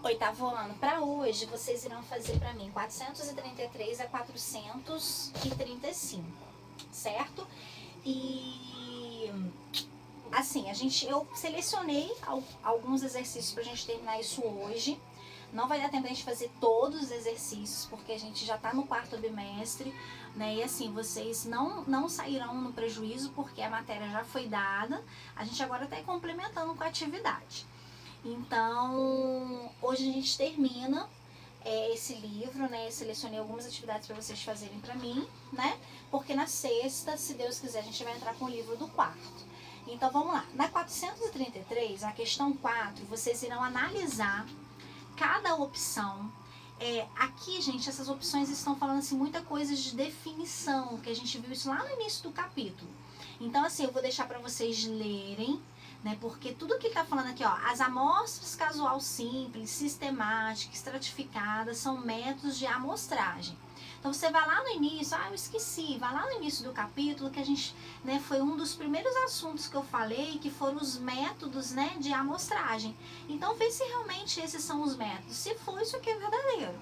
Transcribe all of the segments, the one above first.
oitavo ano para hoje, vocês irão fazer para mim 433 a 435, certo? E assim, eu selecionei alguns exercícios pra gente terminar isso hoje. Não vai dar tempo a gente fazer todos os exercícios, porque a gente já tá no quarto bimestre, né? E assim, vocês não sairão no prejuízo, porque a matéria já foi dada. A gente agora tá complementando com a atividade. Então, hoje a gente termina esse livro, né? Eu selecionei algumas atividades para vocês fazerem para mim, né? Porque na sexta, se Deus quiser, a gente vai entrar com o livro do quarto. Então, vamos lá. Na 433, a questão 4, vocês irão analisar cada opção. Aqui, gente, essas opções estão falando assim, muita coisa de definição, que a gente viu isso lá no início do capítulo. Então, assim, eu vou deixar para vocês lerem, né? Porque tudo que está falando aqui, ó, as amostras casual simples, sistemática, estratificada, são métodos de amostragem. Então você vai lá no início, eu esqueci, vai lá no início do capítulo que a gente, né, foi um dos primeiros assuntos que eu falei, que foram os métodos, né, de amostragem. Então vê se realmente esses são os métodos, se for, isso aqui é verdadeiro.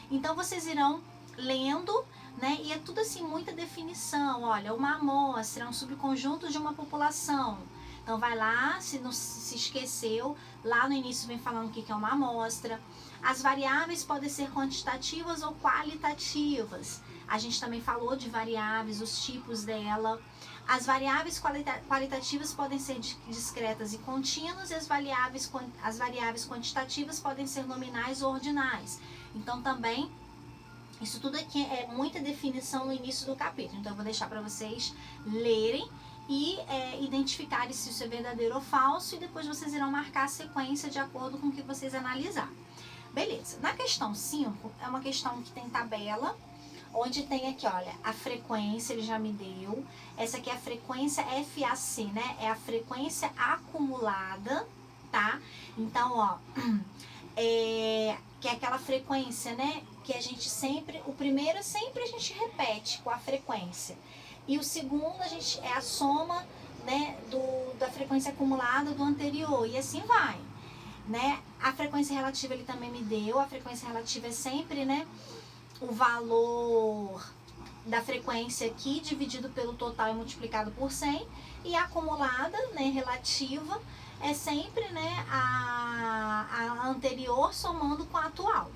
Então vocês irão lendo, né, e é tudo assim, muita definição. Olha, uma amostra é um subconjunto de uma população. Então vai lá, se não se esqueceu, lá no início vem falando o que é uma amostra. As variáveis podem ser quantitativas ou qualitativas. A gente também falou de variáveis, os tipos dela. As variáveis qualitativas podem ser discretas e contínuas, e as variáveis quantitativas podem ser nominais ou ordinais. Então também, isso tudo aqui é muita definição no início do capítulo. Então eu vou deixar para vocês lerem e identificarem se isso é verdadeiro ou falso, e depois vocês irão marcar a sequência de acordo com o que vocês analisarem. Beleza, na questão 5, é uma questão que tem tabela, onde tem aqui, olha, a frequência, ele já me deu. Essa aqui é a frequência FAC, né? É a frequência acumulada, tá? Então, ó, que é aquela frequência, né? Que a gente sempre, o primeiro sempre a gente repete com a frequência. E o segundo é a soma, né, da frequência acumulada do anterior, e assim vai. Né? A frequência relativa ele também me deu. A frequência relativa é sempre, né, o valor da frequência aqui dividido pelo total e multiplicado por 100. E a acumulada, né, relativa, é sempre, né, a anterior somando com a atual.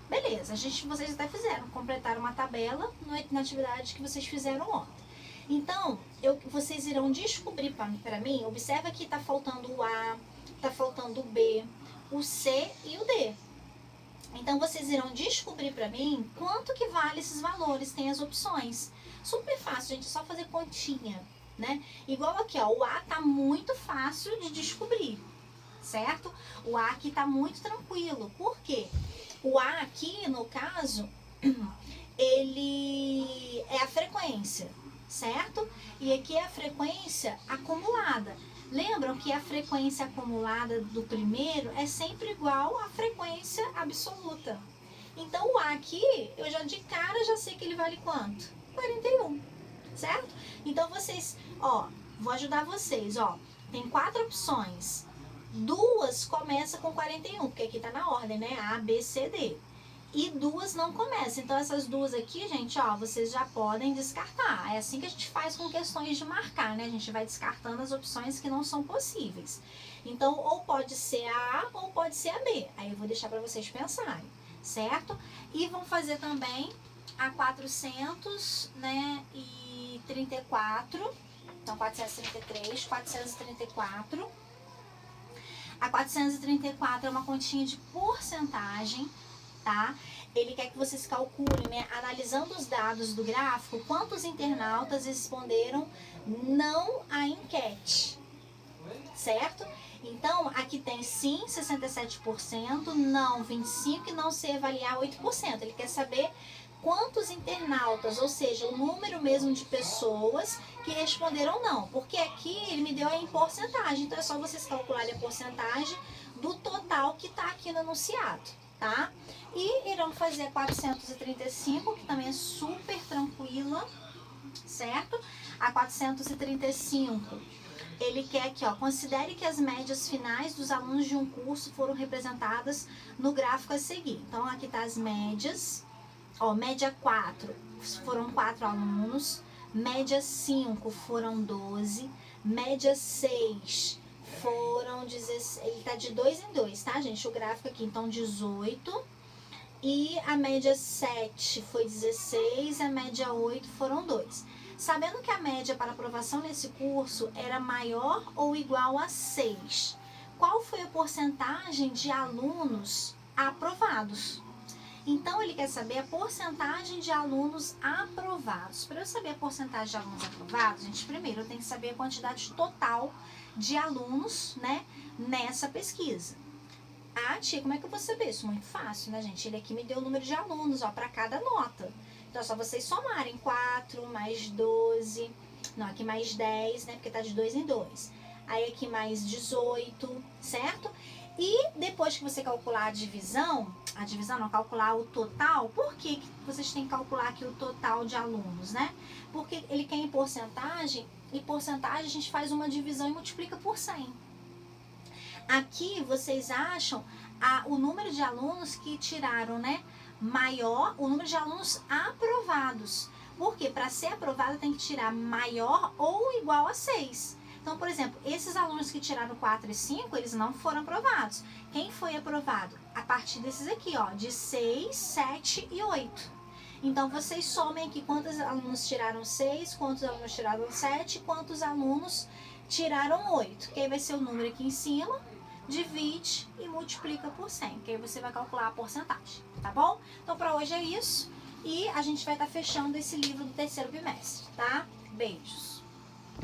Beleza, vocês até fizeram, completaram uma tabela na atividade que vocês fizeram ontem. Então, vocês irão descobrir para mim, observa que está faltando o A, tá faltando o B, o C e o D. Então vocês irão descobrir para mim quanto que vale esses valores, tem as opções. Super fácil, gente, é só fazer continha, né? Igual aqui, ó, o A tá muito fácil de descobrir, certo? O A aqui tá muito tranquilo. Por quê? O A aqui, no caso, ele é a frequência, certo? E aqui é a frequência acumulada. Lembram que a frequência acumulada do primeiro é sempre igual à frequência absoluta. Então o A aqui, eu já de cara já sei que ele vale quanto? 41, certo? Então vocês, ó, vou ajudar vocês, ó. Tem 4 opções. 2 começam com 41, porque aqui tá na ordem, né? A, B, C, D. E 2 não começam. Então essas 2 aqui, gente, ó, vocês já podem descartar. É assim que a gente faz com questões de marcar, né? A gente vai descartando as opções que não são possíveis. Então, ou pode ser a A ou pode ser a B. Aí eu vou deixar para vocês pensarem, certo? E vão fazer também a 400, né, e 34. Então, 433, 434. A 434 é uma continha de porcentagem, tá? Ele quer que vocês calculem, né, analisando os dados do gráfico, quantos internautas responderam não à enquete, certo? Então, aqui tem sim 67%, não 25% e não se avaliar 8%. Ele quer saber quantos internautas, ou seja, o número mesmo de pessoas que responderam não. Porque aqui ele me deu em porcentagem, então é só vocês calcularem a porcentagem do total que está aqui no enunciado, tá? E irão fazer a 435, que também é super tranquila, certo? A 435 ele quer aqui, ó, considere que as médias finais dos alunos de um curso foram representadas no gráfico a seguir. Então, aqui tá as médias, ó, média 4 foram 4 alunos, média 5 foram 12, média 6 foram 16, ele tá de 2 em 2, tá, gente, o gráfico aqui, então 18, e a média 7 foi 16, a média 8 foram 2. Sabendo que a média para aprovação nesse curso era maior ou igual a 6, qual foi a porcentagem de alunos aprovados? Então, ele quer saber a porcentagem de alunos aprovados. Para eu saber a porcentagem de alunos aprovados, gente, primeiro eu tenho que saber a quantidade total de alunos, né, nessa pesquisa. Ah, tia, como é que eu vou saber isso? Muito fácil, né, gente? Ele aqui me deu o número de alunos, ó, para cada nota. Então, é só vocês somarem 4 mais 12, não, aqui mais 10, né, porque tá de 2 em 2. Aí aqui mais 18, certo? E depois que você calcular a divisão não, calcular o total, por que vocês têm que calcular aqui o total de alunos, né? Porque ele quer em porcentagem, e porcentagem a gente faz uma divisão e multiplica por 100. Aqui vocês acham o número de alunos que tiraram, né, maior, o número de alunos aprovados. Porque para ser aprovado tem que tirar maior ou igual a 6. Então, por exemplo, esses alunos que tiraram 4 e 5, eles não foram aprovados. Quem foi aprovado? A partir desses aqui, ó, de 6, 7 e 8. Então, vocês somem aqui quantos alunos tiraram 6, quantos alunos tiraram 7, quantos alunos tiraram 8. Que aí vai ser o número aqui em cima, divide e multiplica por 100. Que aí você vai calcular a porcentagem, tá bom? Então, para hoje é isso. E a gente vai estar fechando esse livro do terceiro bimestre, tá? Beijos!